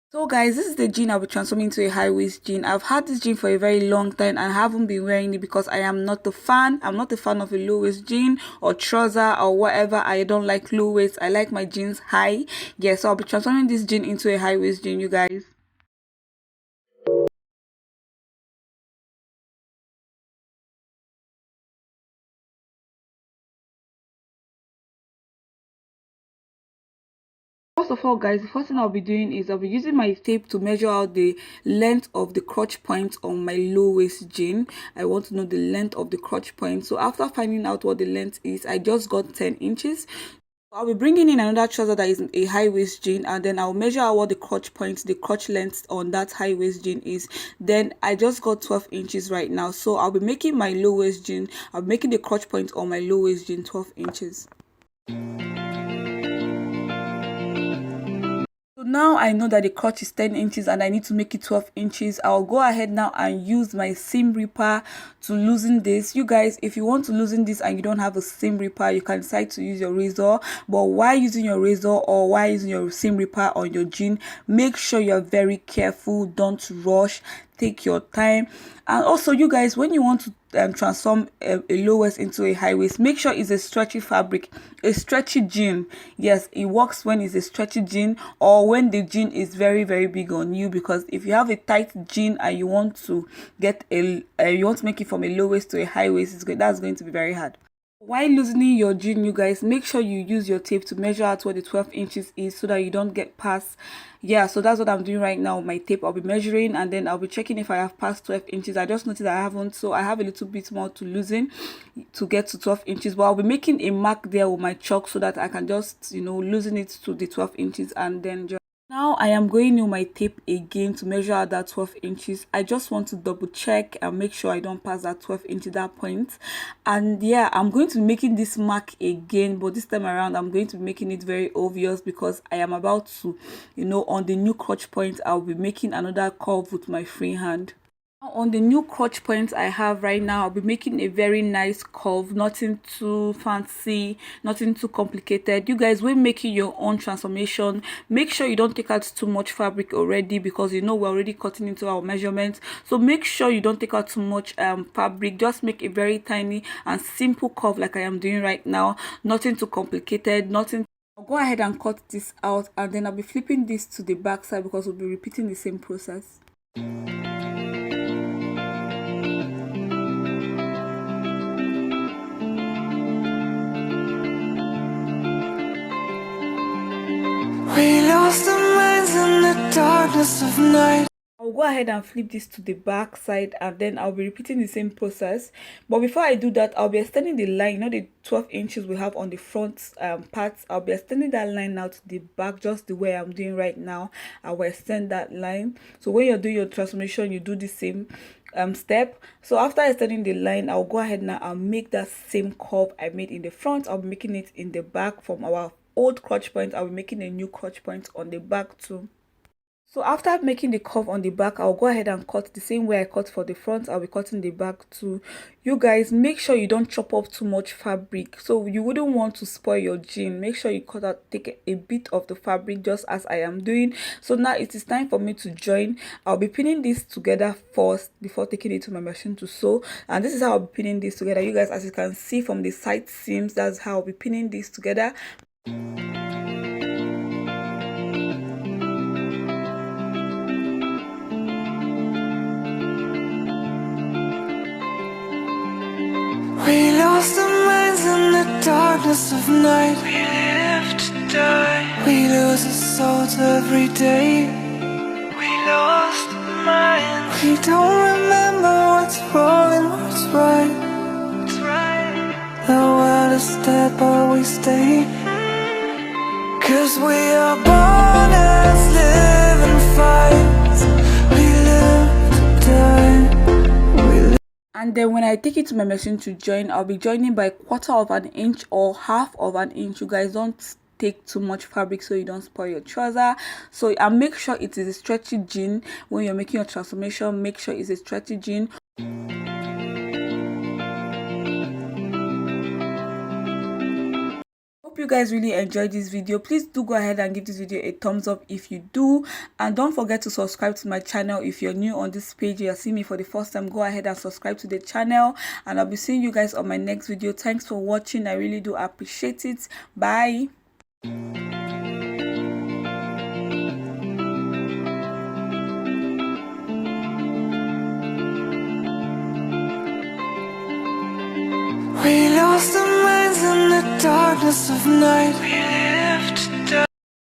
So guys, this is the jean I'll be transforming to a high waist jean. I've had this jean for a very long time and haven't been wearing it because I am not a fan. I'm not a fan of a low waist jean or trouser or whatever. I don't like low waist. I like my jeans high. Yeah, so I'll be transforming this jean into a high waist jean, you guys. First of all, guys, the first thing I'll be doing is I'll be using my tape to measure out the length of the crotch point on my low waist jean. I want to know the length of the crotch point. So after finding out what the length is, I just got 10 inches. I'll be bringing in another trouser that is a high waist jean, and then I'll measure out what the crotch point, the crotch length on that high waist jean is. Then I just got 12 inches right now. So I'll be making my low waist jean, I'll be making the crotch point on my low waist jean 12 inches. So now I know that the crotch is 10 inches and I need to make it 12 inches. I'll go ahead now and use my seam ripper to loosen this. You guys, if you want to loosen this and you don't have a seam ripper, you can decide to use your razor. But while using your razor or while using your seam ripper on your jean, make sure you're very careful. Don't rush. Take your time. And also, you guys, when you want to transform a low waist into a high waist, make sure it's a stretchy fabric, a stretchy jean. Yes, it works when it's a stretchy jean or when the jean is very big on you, because if you have a tight jean and you want to get you want to make it from a low waist to a high waist, that's going to be very hard. While loosening your jean, you guys, make sure you use your tape to measure out what the 12 inches is so that you don't get past. Yeah, so that's what I'm doing right now with my tape. I'll be measuring and then I'll be checking if I have passed 12 inches. I just noticed I haven't, so I have a little bit more to loosen to get to 12 inches, but I'll be making a mark there with my chalk so that I can just, loosen it to the 12 inches and then just. Now I am going in my tape again to measure out that 12 inches. I just want to double check and make sure I don't pass that 12 inch that point. And yeah, I'm going to be making this mark again, but this time around I'm going to be making it very obvious because I am about to, on the new crotch point, I'll be making another curve with my free hand. On the new crotch point I have right now, I'll be making a very nice curve, nothing too fancy, nothing too complicated. You guys, when making your own transformation, make sure you don't take out too much fabric already, because we're already cutting into our measurements. So make sure you don't take out too much fabric. Just make a very tiny and simple curve like I am doing right now, nothing too complicated, nothing. I'll go ahead and cut this out and then I'll be flipping this to the back side because we'll be repeating the same process. We lost our minds in the darkness of night. I'll go ahead and flip this to the back side and then I'll be repeating the same process. But before I do that, I'll be extending the line, the 12 inches we have on the front parts. I'll be extending that line out to the back, just the way I'm doing right now. I will extend that line. So when you're doing your transformation, you do the same step. So after extending the line, I'll go ahead now and make that same curve I made in the front. I'll be making it in the back from our old crotch point. I'll be making a new crotch point on the back too. So after making the curve on the back, I'll go ahead and cut the same way I cut for the front. I'll be cutting the back too. You guys, make sure you don't chop up too much fabric, so you wouldn't want to spoil your jean. Make sure you take a bit of the fabric, just as I am doing. So now it is time for me to join. I'll be pinning this together first before taking it to my machine to sew, and this is how I'll be pinning this together. You guys, as you can see from the side seams, that's how I'll be pinning this together. We lost our minds in the darkness of night. We live to die. We lose our souls every day. We lost our minds. We don't remember what's wrong and what's right. What's right. The world is dead but we stay. 'Cause we are born as living fights. We live to die. And then when I take it to my machine to join, I'll be joining by 1/4 of an inch or 1/2 of an inch. You guys, don't take too much fabric so you don't spoil your trouser. So and make sure it is a stretchy jean. When you're making your transformation, make sure it's a stretchy jean. hope you guys really enjoyed this video. Please do go ahead and give this video a thumbs up if you do, and don't forget to subscribe to my channel. If you're new on this page, you're seeing me for the first time, go ahead and subscribe to the channel, and I'll be seeing you guys on my next video. Thanks for watching. I really do appreciate it. Bye. We lost our minds in the darkness of night.